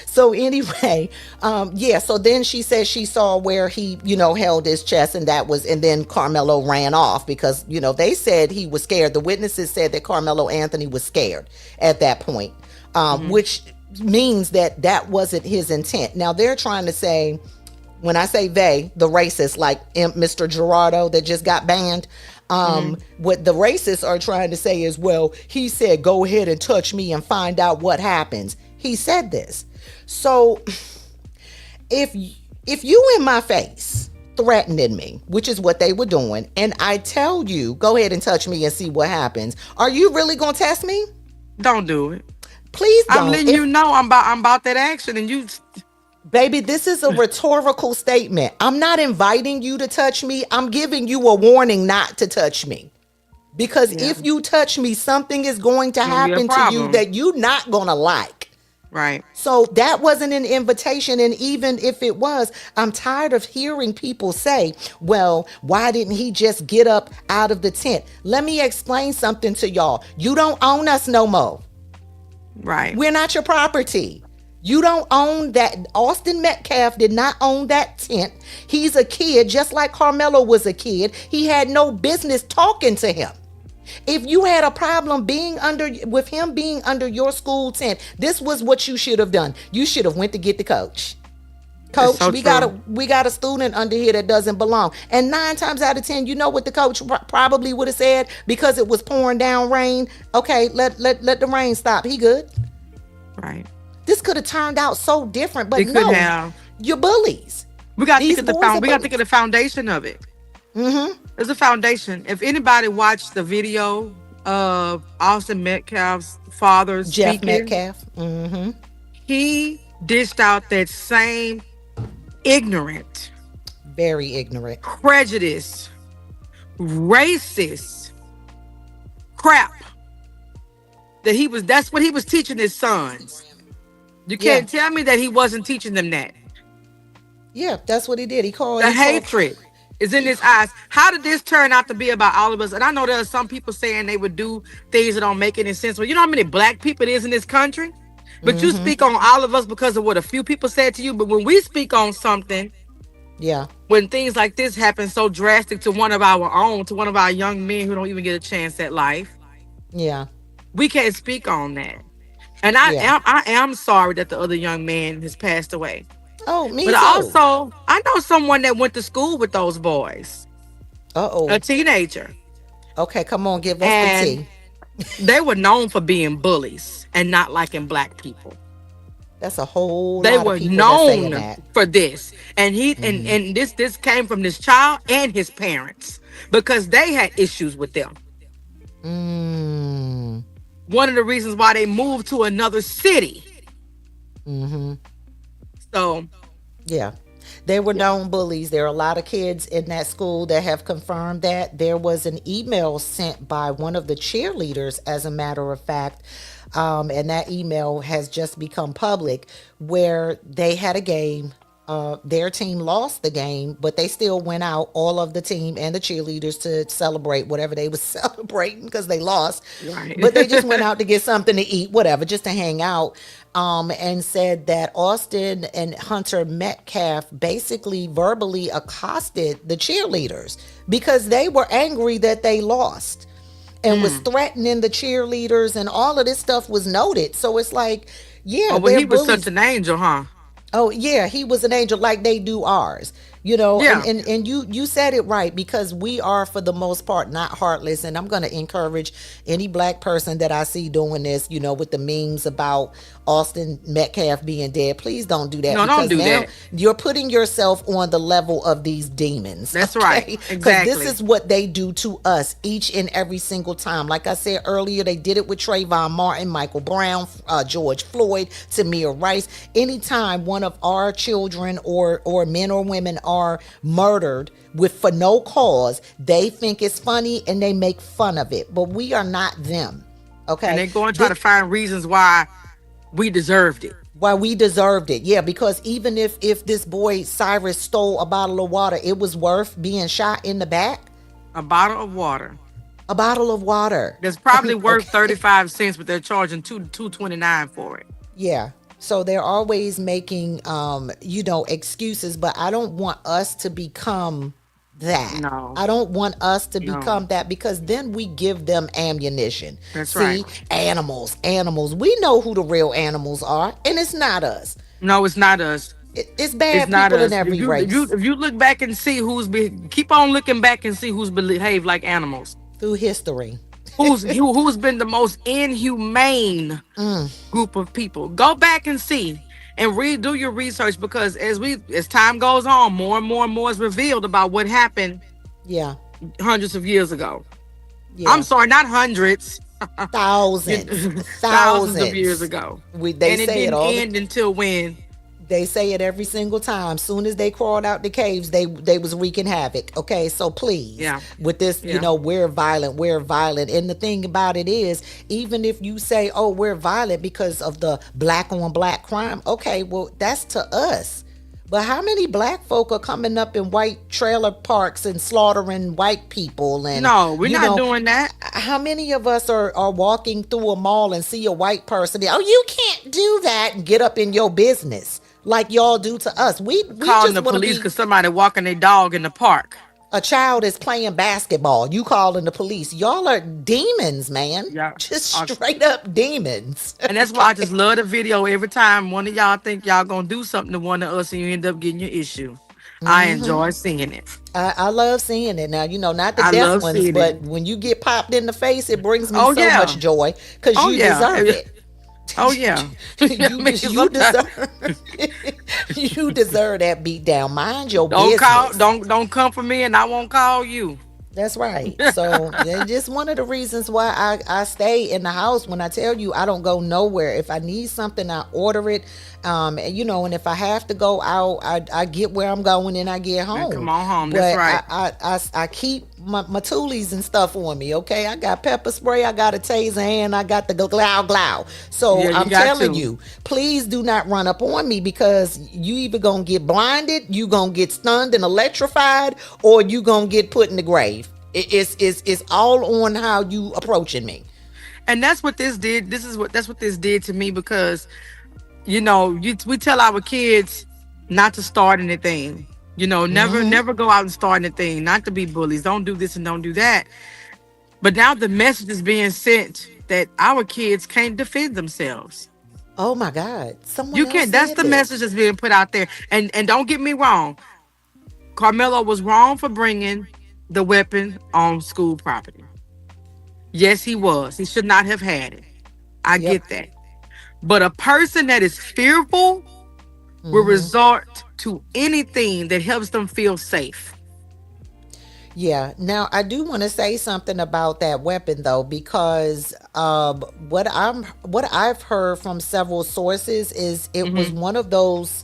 So anyway, so then she said she saw where he, held his chest, and then Carmelo ran off because, they said he was scared. The witnesses said that Carmelo Anthony was scared at that point, which means that wasn't his intent. Now they're trying to say, when I say they, the racists like Mr. Gerardo that just got banned, what the racists are trying to say is, well, he said, go ahead and touch me and find out what happens. He said this. So if you in my face threatening me, which is what they were doing, and I tell you, go ahead and touch me and see what happens, are you really going to test me? Don't do it. Please don't. I'm letting you know I'm about that action, and you... Baby, this is a rhetorical statement. I'm not inviting you to touch me. I'm giving you a warning not to touch me. Because if you touch me, something is going to happen to you that you're not going to like. Right. So that wasn't an invitation. And even if it was, I'm tired of hearing people say, well, why didn't he just get up out of the tent? Let me explain something to y'all. You don't own us no more. Right. We're not your property. You don't own that. Austin Metcalf did not own that tent. He's a kid, just like Carmelo was a kid. He had no business talking to him. If you had a problem with him being under your school tent, this was what you should have done. You should have went to get the coach. Coach, so we got a student under here that doesn't belong. And 9 times out of 10, you know what the coach probably would have said, because it was pouring down rain. Okay, let the rain stop. He good. Right. This could have turned out so different, but It could have. You're bullies. We got to think of the foundation of it. Mm-hmm. There's a foundation. If anybody watched the video of Austin Metcalf's father Jeff speaking, Metcalf, mm-hmm. he dished out that same ignorant, very ignorant, prejudice, racist crap that's what he was teaching his sons. You can't tell me that he wasn't teaching them that. Yeah, that's what he did. He called the hatred is in his eyes. How did this turn out to be about all of us? And I know there are some people saying they would do things that don't make any sense. Well, you know how many black people it is in this country? But you speak on all of us because of what a few people said to you. But when we speak on something, when things like this happen so drastic to one of our own, to one of our young men who don't even get a chance at life, we can't speak on that. And I am sorry that the other young man has passed away. Oh, me but too. Also, I know someone that went to school with those boys. A teenager. Okay, come on, give us the tea. They were known for being bullies and not liking black people. That's a whole they lot were of people known that. For this. And and this came from this child and his parents because they had issues with them. One of the reasons why they moved to another city. So, yeah, they were known bullies. There are a lot of kids in that school that have confirmed that. There was an email sent by one of the cheerleaders, as a matter of fact, and that email has just become public, where they had a game. Their team lost the game, but they still went out, all of the team and the cheerleaders, to celebrate whatever they was celebrating because they lost. Right. But they just went out to get something to eat, whatever, just to hang out. And said that Austin and Hunter Metcalf basically verbally accosted the cheerleaders because they were angry that they lost and was threatening the cheerleaders, and all of this stuff was noted. So it's like, but he was such an angel, huh? Oh yeah, he was an angel, like they do ours, you know. Yeah. And you said it right, because we are, for the most part, not heartless. And I'm going to encourage any black person that I see doing this, you know, with the memes about Austin Metcalf being dead. Please don't do that. No, don't do that. You're putting yourself on the level of these demons. That's right. Because Exactly. this is what they do to us each and every single time. Like I said earlier, they did it with Trayvon Martin, Michael Brown, George Floyd, Tamir Rice. Anytime one of our children or men or women are murdered for no cause, they think it's funny and they make fun of it. But we are not them. Okay. And they go and try to find reasons why we deserved it. Why we deserved it. Yeah, because even if this boy Cyrus stole a bottle of water, it was worth being shot in the back. A bottle of water. A bottle of water. That's probably worth 35 cents, but they're charging $2.29 for it. Yeah. So they're always making excuses, but I don't want us to become that. No. I don't want us to become that, because then we give them ammunition. That's right. Animals. We know who the real animals are, and it's not us. No, it's not us. It's bad people in every race. If you look back and see keep on looking back and see who's behaved like animals through history. who's been the most inhumane group of people. Go back and see and do your research, because as time goes on, more and more is revealed about what happened hundreds of years ago. I'm sorry, not hundreds. Thousands of years ago. They say it didn't end until when? They say it every single time. Soon as they crawled out the caves, they was wreaking havoc. Okay, so please, with this, we're violent. And the thing about it is, even if you say, oh, we're violent because of the black on black crime, okay, well, that's to us. But how many black folk are coming up in white trailer parks and slaughtering white people? And, No, we're you not know, doing that. how many of us are walking through a mall and see a white person? Oh, you can't do that, and get up in your business like y'all do to us. We Calling just the want to police be. because somebody walking their dog in the park. A child is playing basketball. You calling the police. Y'all are demons, man. Yeah. Just Uh, straight up demons. and that's why I just love the video every time one of y'all think y'all gonna do something to one of us and you end up getting your issue. I enjoy seeing it. I love seeing it. Now, not the I deaf love ones, seeing it. but when you get popped in the face, it brings me Oh so yeah. much joy because Oh you deserve yeah. it. Oh yeah. I you mean, just you sometimes deserve you deserve that beat down. Mind your don't call, business. don't come for me, and I won't call you. That's right. So yeah, just one of the reasons why I stay in the house. When I tell you I don't go nowhere. If I need something, I order it. And if I have to go out, I get where I'm going and I get And home. come on home. That's But right. I keep my toolies and stuff on me. Okay, I got pepper spray, I got a taser, and I got the glow. So Yeah, you I'm got telling to. you, please do not run up on me because you either gonna get blinded, you gonna get stunned and electrified, or you gonna get put in the grave. It's all on how you approaching me. And that's what this did. That's what this did to me because we tell our kids not to start anything. Never go out and start anything. Not to be bullies. Don't do this and don't do that. But now the message is being sent that our kids can't defend themselves. Oh my God, someone You else can't. That's said the this. message that's being put out there. And don't get me wrong. Carmelo was wrong for bringing the weapon on school property. Yes, he was. He should not have had it. I Yep. get that. But a person that is fearful will resort to anything that helps them feel safe. Yeah. Now I do want to say something about that weapon though, because what I've heard from several sources is it was Hmm. one of those,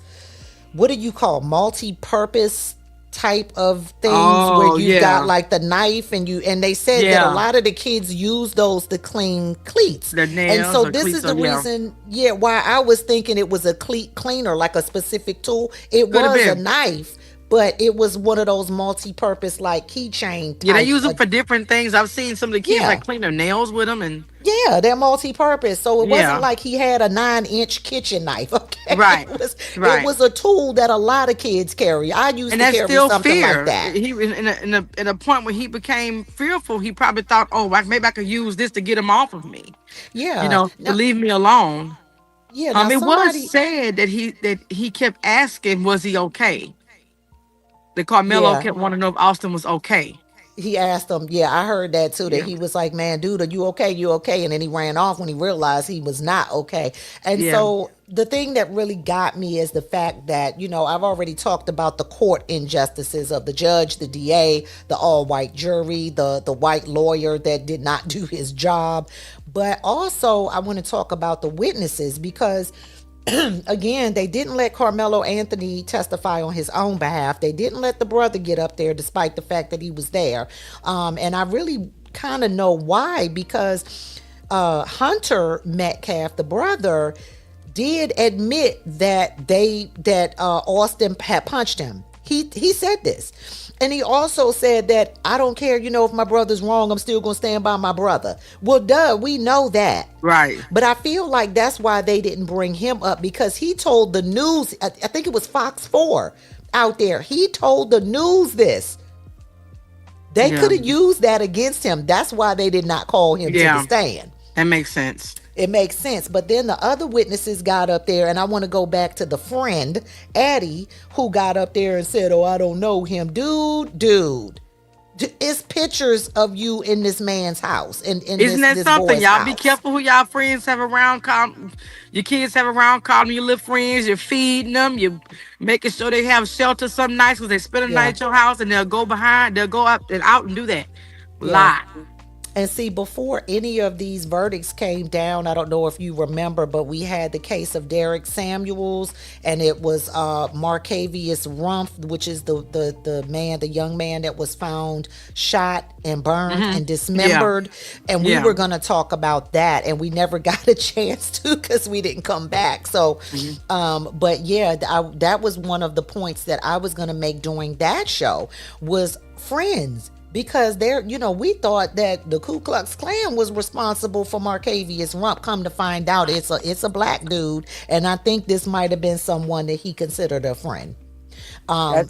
what do you call, multi-purpose type of things where Oh, you've got yeah. like the knife and they said that a Yeah. lot of the kids use those to clean cleats. The And nails so or this cleats is the or yeah. reason, yeah, why I was thinking it was a cleat cleaner, like a specific tool. It Could have was a been. knife, but it was one of those multi-purpose like keychain Yeah, they type. use them for different things. I've seen some of the kids Yeah. like clean their nails with them and Yeah, they're multi-purpose. So it wasn't yeah. like he had a 9-inch kitchen knife. Okay, Right. it Right. was a tool that a lot of kids carry. I used And to that's carry still something like fear. that. He in a point where he became fearful, he probably thought, "Oh, maybe I could use this to get him off of me, Yeah. to Now, leave me alone." yeah. Now It was somebody. said that he kept asking, "Was he okay?" That Carmelo Yeah. kept wanting to know if Austin was okay. He asked him, yeah, I heard that too, that Yeah, he was like, man, dude, are you okay? You okay? And then he ran off when he realized he was not okay. And yeah, so the thing that really got me is the fact that, I've already talked about the court injustices of the judge, the DA, the all white jury, the white lawyer that did not do his job. But also, I want to talk about the witnesses because again, they didn't let Carmelo Anthony testify on his own behalf. They didn't let the brother get up there, despite the fact that he was there. And I really kind of know why, because Hunter Metcalf, the brother, did admit that Austin had punched him. He said this. And he also said that, I don't care, if my brother's wrong, I'm still going to stand by my brother. Well, duh, we know that. right. But I feel like that's why they didn't bring him up, because he told the news, I think it was Fox 4 out there. He told the news this. They Yeah, could have used that against him. That's why they did not call him to the yeah, stand. that makes sense. It makes sense. But then the other witnesses got up there, and I want to go back to the friend, Addie, who got up there and said, oh, I don't know him. Dude. It's pictures of you in this man's house, in Isn't that this something? boy's Y'all be house. careful who y'all friends have around. Your kids have around. Call them your little friends. You're feeding them. You're making sure they have shelter some nights because they spend a night Yeah. at your house and they'll go out and do that. Yeah. Lie. And see, before any of these verdicts came down, I don't know if you remember, but we had the case of Derek Samuels, and it was Marcavius Rumpf, which is the man, the young man that was found shot and burned and Yeah. dismembered. And we Yeah. were going to talk about that, and we never got a chance to because we didn't come back. So, but yeah, that was one of the points that I was going to make during that show was friends, because we thought that the Ku Klux Klan was responsible for Marcavius Rump. Come to find out, it's a black dude, and I think this might have been someone that he considered a friend.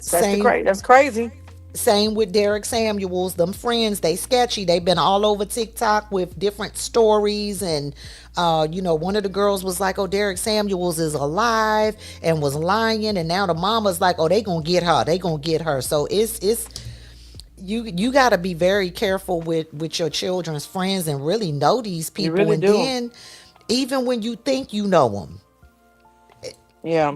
Same That's crazy. same with Derek Samuels. Them friends, they sketchy. They've been all over TikTok with different stories, and one of the girls was like, "Oh, Derek Samuels is alive," and was lying, and now the mama's like, "Oh, they gonna get her. They gonna get her." So it's you got to be very careful with your children's friends and really know these You people. really And do. then even when you think you know them, Yeah.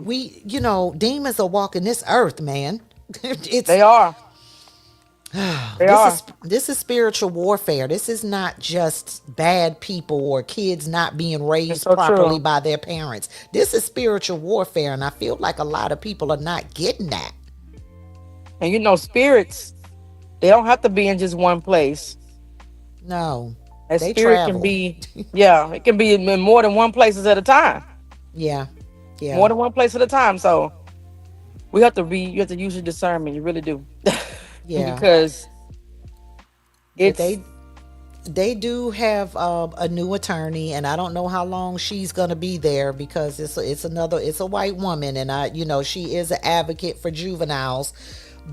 demons are walking this earth, man. it's They are. They this are. is this is spiritual warfare. This is not just bad people or kids not being It's raised so properly true. by their parents. This is spiritual warfare, and I feel like a lot of people are not getting that. And spirits, they don't have to be in just one place. No, A they spirit can travel. be, yeah, it can be in more than one places at a time. Yeah, yeah, More than one place at a time. So you have to use your discernment. You really do. yeah. Because But it's they do have a new attorney, and I don't know how long she's gonna be there, because it's a white woman, and she is an advocate for juveniles,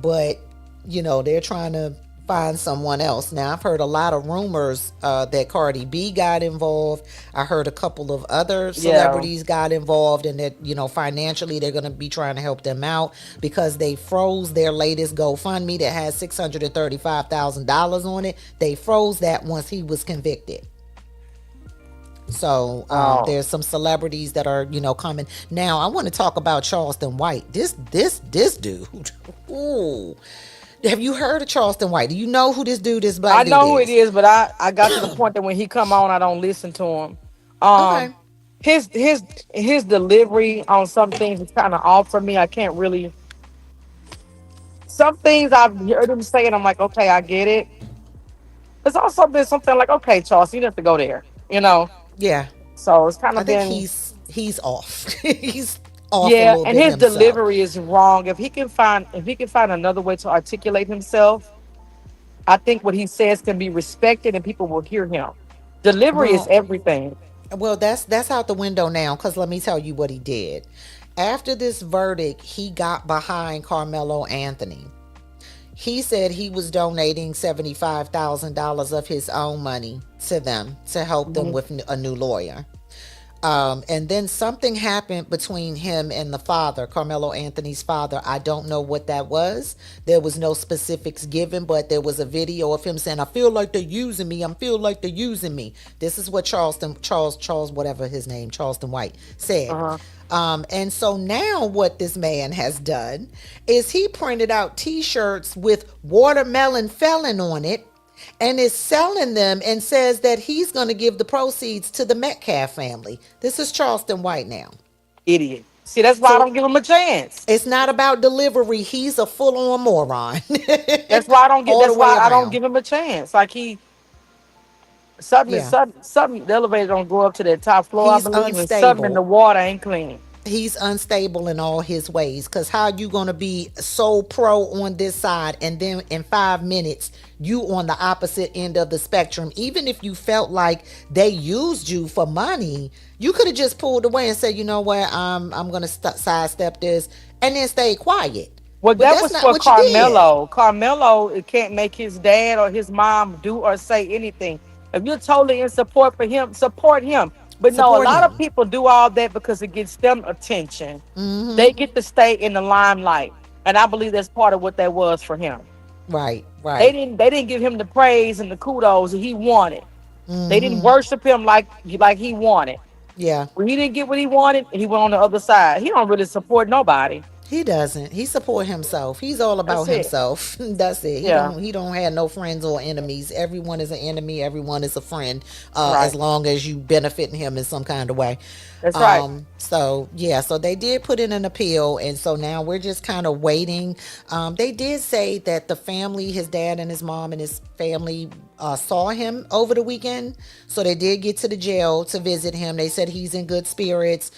but they're trying to find someone else. Now I've heard a lot of rumors that Cardi B got involved. I heard a couple of other yeah. celebrities got involved, and that financially they're gonna be trying to help them out because they froze their latest GoFundMe that has $635,000 on it. They froze that once he was convicted. So Oh, there's some celebrities that are coming. Now I want to talk about Charleston White. This dude. Ooh. Have you heard of Charleston White? Do you know who this I black dude know who it is? is, but I got to the point that when he come on, I don't listen to him. Okay. Um, his delivery on some things is kind of off for me. I can't really. Some things I've heard him say, and I'm like, okay, I get it. It's also been something like, okay, Charles, you don't have to go there, Yeah. So it's kind I of think been, he's off. He's off a yeah, little and bit his himself. delivery is wrong. If he can find another way to articulate himself, I think what he says can be respected and people will hear him. Delivery is Well, everything. that's out the window now, because let me tell you what he did. After this verdict, he got behind Carmelo Anthony. He said he was donating $75,000 of his own money to them to help them Mhm. with a new lawyer. And then something happened between him and the father, Carmelo Anthony's father. I don't know what that was. There was no specifics given, but there was a video of him saying, "I feel like they're using me. I feel like they're using me." This is what Charles, whatever his name, Charleston White said. Uh-huh. And so now what this man has done is he printed out T-shirts with watermelon felon on it, and is selling them, and says that he's going to give the proceeds to the Metcalf family. This is Charleston White now. Idiot. See, that's why I So don't give him a chance. it's not about delivery. He's a full-on moron. That's why I don't get. All the That's way why I don't around. give him a chance. Like something, Yeah. something. The elevator don't go up to that top floor, I He's believe, and something in the unstable. water ain't clean. He's unstable in all his ways, because how you going to be so pro on this side, and then in 5 minutes you on the opposite end of the spectrum? Even if you felt like they used you for money, you could have just pulled away and said, "You know what, I'm going to sidestep this," and then stay quiet. Well, But that that's was not for what you did. Carmelo. Carmelo, it can't make his dad or his mom do or say anything. If you're totally in support for him, support him. But no, a Support lot of him. people do all that because it gets them attention. Hmm. They get to stay in the limelight, and I believe that's part of what that was for him. Right, They right. didn't. They didn't give him the praise and the kudos that he wanted. They didn't Hmm. worship him like he wanted. Yeah. When he didn't get what he wanted, he went on the other side. He don't really support nobody. He doesn't. He support himself. He's all about That's it. himself. That's it. He Yeah. don't have no friends or enemies. Everyone is an enemy. Everyone is a friend. As Right. long as you benefiting him in some kind of way. That's right. So yeah, so they did put in an appeal, and so now we're just kind of waiting. They did say that the family, his dad and his mom and his family, saw him over the weekend. So they did get to the jail to visit him. They said he's in good spirits.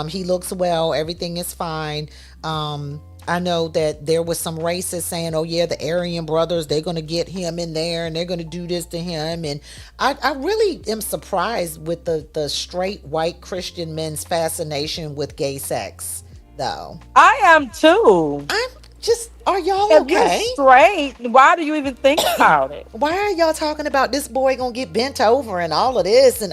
He looks well. Everything is fine. I know that there was some racists saying, oh yeah, the Aryan brothers, they're going to get him in there and they're going to do this to him. And I really am surprised with the straight white Christian men's fascination with gay sex, though. I am too. I'm just, are y'all If you're okay? straight, why do you even think about it? Why are y'all talking about this boy gonna get bent over and all of this? And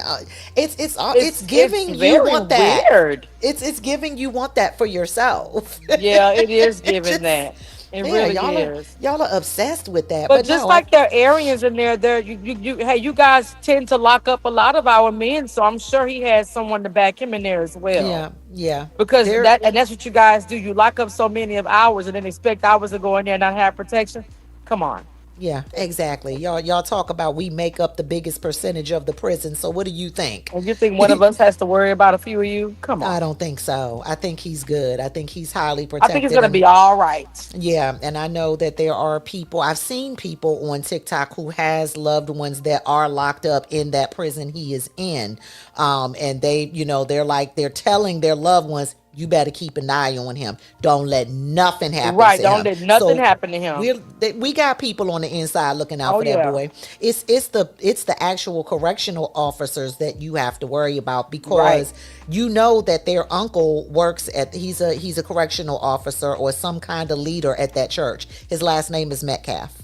it's giving It's you very want that. weird. It's giving you want that for yourself. Yeah, it is It giving just, that. It yeah, really y'all are is. y'all are obsessed with that. But But just no, I like there are Aryans in there, hey, you guys tend to lock up a lot of our men, so I'm sure he has someone to back him in there as well. yeah. Because There, that's what you guys do. You lock up so many of ours and then expect ours to go in there and not have protection. Come on. yeah, exactly. Y'all talk about we make up the biggest percentage of the prison. So what do you think? And you think one of us has to worry about a few of you? Come I on. don't think so. I think he's good. I think he's highly I think it's protected, gonna and be all right. yeah, and I know that there are people, I've seen people on TikTok who has loved ones that are locked up in that prison he is in. And they, they're like, they're telling their loved ones, you better keep an eye on him. Don't let nothing happen Right. to Don't him. let nothing So happen to him. we got people on the inside looking out Oh for that yeah. boy. It's the actual correctional officers that you have to worry about, Right. because you know that their uncle works at, he's a correctional officer or some kind of leader at that church. His last name is Metcalf.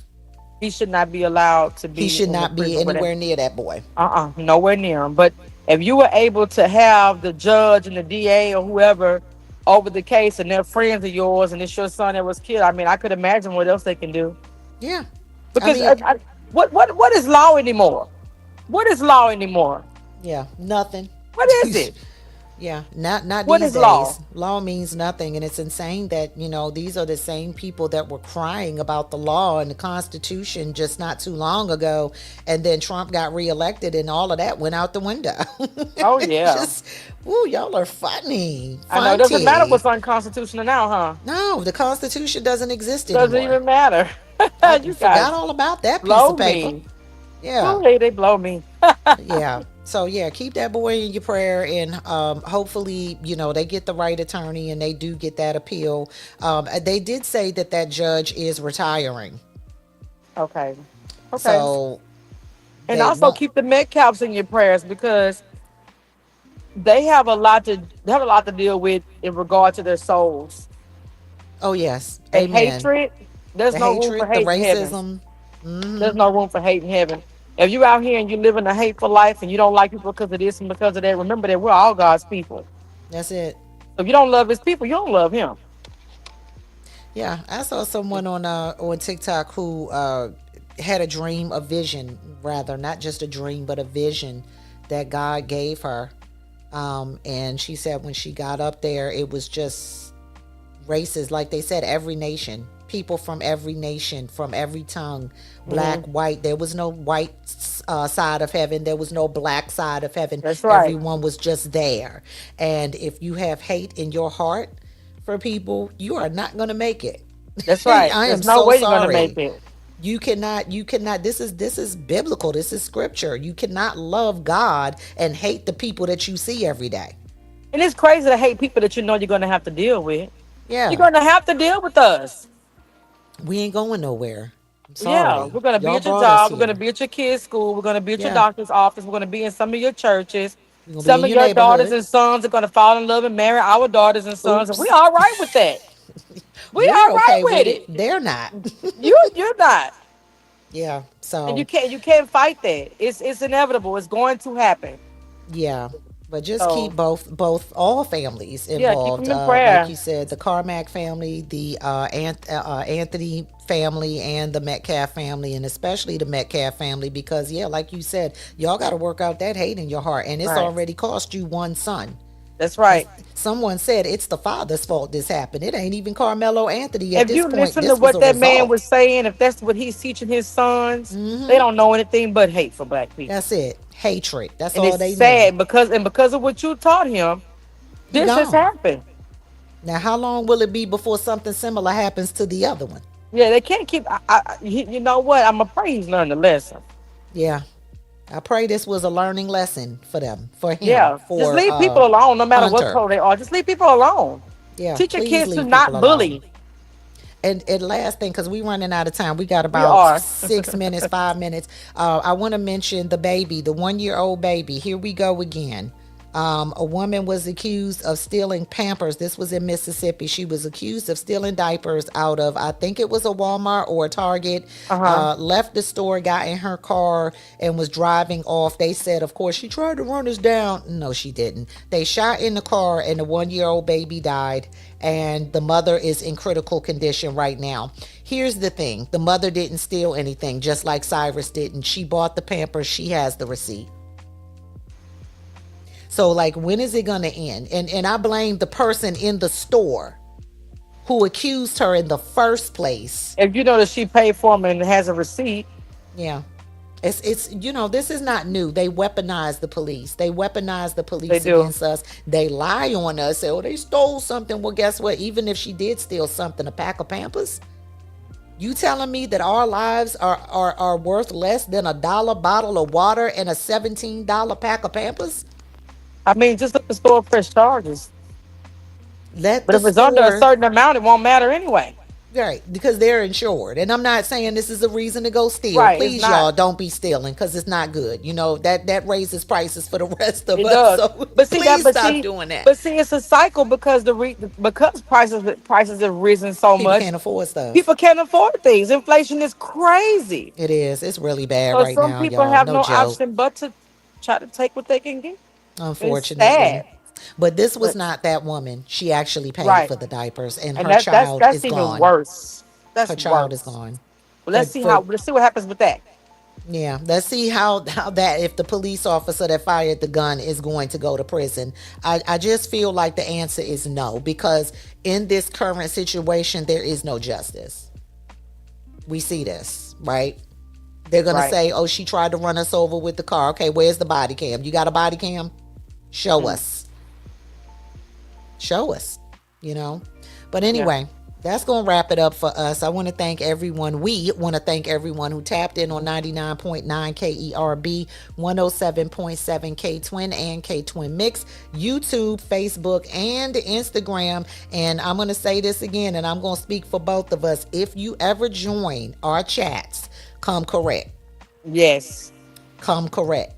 He should not be allowed to He be should in the not be prison with him. anywhere near that boy. Nowhere near him. But if you were able to have the judge and the DA or whoever over the case and they're friends of yours and it's your son that was killed, I mean, I could imagine what else they can do. Yeah. I Because mean, what is law anymore? What is law anymore? yeah, nothing. What is it? Yeah, not What these is law? days. Law means nothing, and it's insane that these are the same people that were crying about the law and the Constitution just not too long ago, and then Trump got reelected, and all of that went out the window. Oh It's yeah. just, ooh, y'all are funny, I know it doesn't matter funny. what's unconstitutional now, huh? No, the Constitution doesn't exist Doesn't anymore. even matter. I You forgot guys all about that piece blow of paper. me. Yeah. Oh, hey, they blow me. Yeah. So yeah, keep that boy in your prayer, and hopefully, they get the right attorney and they do get that appeal. They did say that judge is retiring, Okay. Okay. so And they also won't. keep the Metcalfs in your prayers because they have a lot to deal with in regard to their souls. Oh yes, And amen. hatred, there's The no room for hatred, the hate in heaven. racism. There's no room for hate in heaven. If you out here and you living a hateful life and you don't like people because of this and because of that, remember that we're all God's people. That's it. So if you don't love his people, you don't love him. Yeah, I saw someone on TikTok who had a dream, a vision, rather, not just a dream, but a vision that God gave her. And she said when she got up there, it was just races, like they said, every nation, people from every nation, from every tongue, black, white. There was no white side of heaven. There was no black side of heaven. That's right. Everyone was just there. And if you have hate in your heart for people, you are not going to make it. That's right. I am There's no so way you're gonna sorry. make it. You cannot, this is biblical. This is scripture. You cannot love God and hate the people that you see every day. And it's crazy to hate people that you know you're gonna have to deal with. You're Yeah. gonna have to deal with us. We ain't going nowhere. I'm Yeah, sorry. we're gonna be Y'all at your brought us job. We're gonna here. be at your kids' school. We're gonna be at your Yeah. doctor's office. We're gonna be in some of your churches. We're gonna be Some in of your your daughters neighborhood. and sons are gonna fall in love and marry our daughters and sons, and we Oops. all right with that. We We're all right okay with with it. it. They're not. You're not, Yeah. and you So can't fight that. It's inevitable. It's going to happen. yeah. But just So keep all families yeah, keep involved. them in Like prayer. you said, the Carmack family, the Anthony family, and the Metcalf family, and especially the Metcalf family, because yeah, like you said, y'all got to work out that hate in your heart, and it's Right. already cost you one son. That's right. Someone said it's the father's fault this happened. It ain't even Carmelo Anthony at If this you point. listen to This was what a that man was result. saying, if that's what he's teaching his sons, they don't know anything but hate for black people. That's it. Hatred. That's And all it's they knew. sad because of what you taught him, He this has gone. happened. Now, how long will it be before something similar happens to the other one? Yeah, they can't keep. You know what? I'm afraid he's learned a lesson. Yeah. I pray this was a learning lesson for them, for him, Yeah, just for leave people alone, no matter what Hunter. color they are. Just leave people alone. Yeah, Teach your please kids to leave people not alone. bully. And last thing, because we running out of time, we got We about are. 6 minutes, 5 minutes. I want to mention the baby, the 1-year-old baby. Here we go again. A woman was accused of stealing Pampers. This was in Mississippi. She was accused of stealing diapers out of, I think it was a Walmart or a Target. Left the store, got in her car, and was driving off. They said, of course, she tried to run us down. No, she didn't. They shot in the car, and the 1-year-old baby died. And the mother is in critical condition right now. Here's the thing. The mother didn't steal anything, just like Cyrus didn't. She bought the Pampers. She has the receipt. So, like, when is it going to end? And I blame the person in the store who accused her in the first place. If you know that she paid for them and has a receipt. Yeah. It's this is not new. They weaponize the police. They weaponize the police against us. They lie on us. Say, oh, they stole something. Well, guess what? Even if she did steal something, a pack of Pampers, you telling me that our lives are worth less than $1 bottle of water and a $17 pack of Pampers? I mean, just let the store press charges. Let But the if it's under a store, certain amount, it won't matter anyway. right, because they're insured. And I'm not saying this is a reason to go steal. Right, Please, y'all, don't be stealing, because it's not good. You know, that raises prices for the rest of It us. does. So But see please stop doing that. But see, it's a cycle because because prices have risen so People much. can't afford stuff. People can't afford things. Inflation is crazy. It is. It's really bad So right some now, people y'all. have No no joke. option but to try to take what they can get. It's Unfortunately. sad. But this was But not that woman. She actually paid right. for the diapers, and And her child that's is even gone. worse. That's Her child is worse. gone. Well, For for let's see what happens with that. Yeah, let's see how that, if the police officer that fired the gun is going to go to prison. I just feel like the answer is no, because in this current situation, there is no justice. We see this, right? They're going to Right. say, oh, she tried to run us over with the car. Okay, where's the body cam? You got a body cam? Show us. Show us, But anyway, that's going to wrap it up for us. I want to thank everyone. We want to thank everyone who tapped in on 99.9 KERB, 107.7 K-Twin and K-Twin Mix, YouTube, Facebook, and Instagram. And I'm going to say this again, and I'm going to speak for both of us. If you ever join our chats, come correct. Yes. Come correct.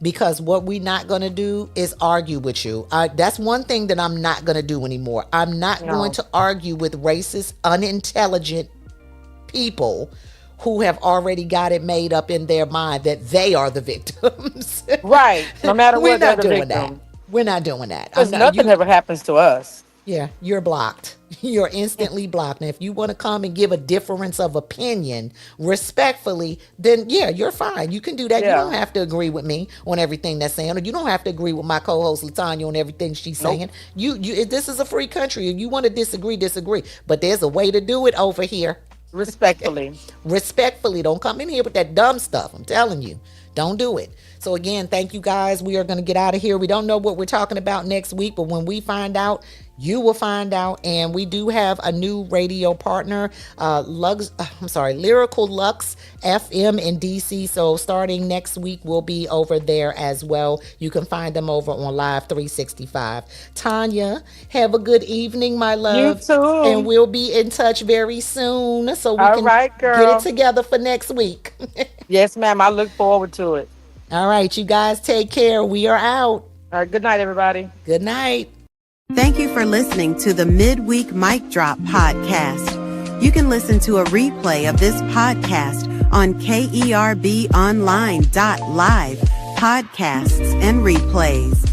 Because what we're not going to do is argue with you. That's one thing that I'm not going to do anymore. I'm not going to argue with racist, unintelligent people who have already got it made up in their mind that they are the victims. Right. No matter We're what, they're not the doing victim. that. We're not doing that. Because nothing ever happens to us. Yeah, you're blocked. You're instantly blocked. Now, if you want to come and give a difference of opinion respectfully, then yeah, you're fine. You can do that. Yeah. You don't have to agree with me on everything that's saying, or you don't have to agree with my co-host Latanya on everything she's saying. This is a free country, and you want to disagree. But there's a way to do it over here. Respectfully. Respectfully, don't come in here with that dumb stuff. I'm telling you, don't do it. So again, thank you guys. We are going to get out of here. We don't know what we're talking about next week, but when we find out, you will find out. And we do have a new radio partner, Lyrical Lux FM in DC. So starting next week, we'll be over there as well. You can find them over on Live 365. Tanya, have a good evening, my love. You too. And we'll be in touch very soon so we All can right, girl. get it together for next week. Yes, ma'am. I look forward to it. All right, you guys take care. We are out. All right. Good night, everybody. Good night. Thank you for listening to the Midweek Mic Drop podcast. You can listen to a replay of this podcast on KERBonline.live, podcasts and replays.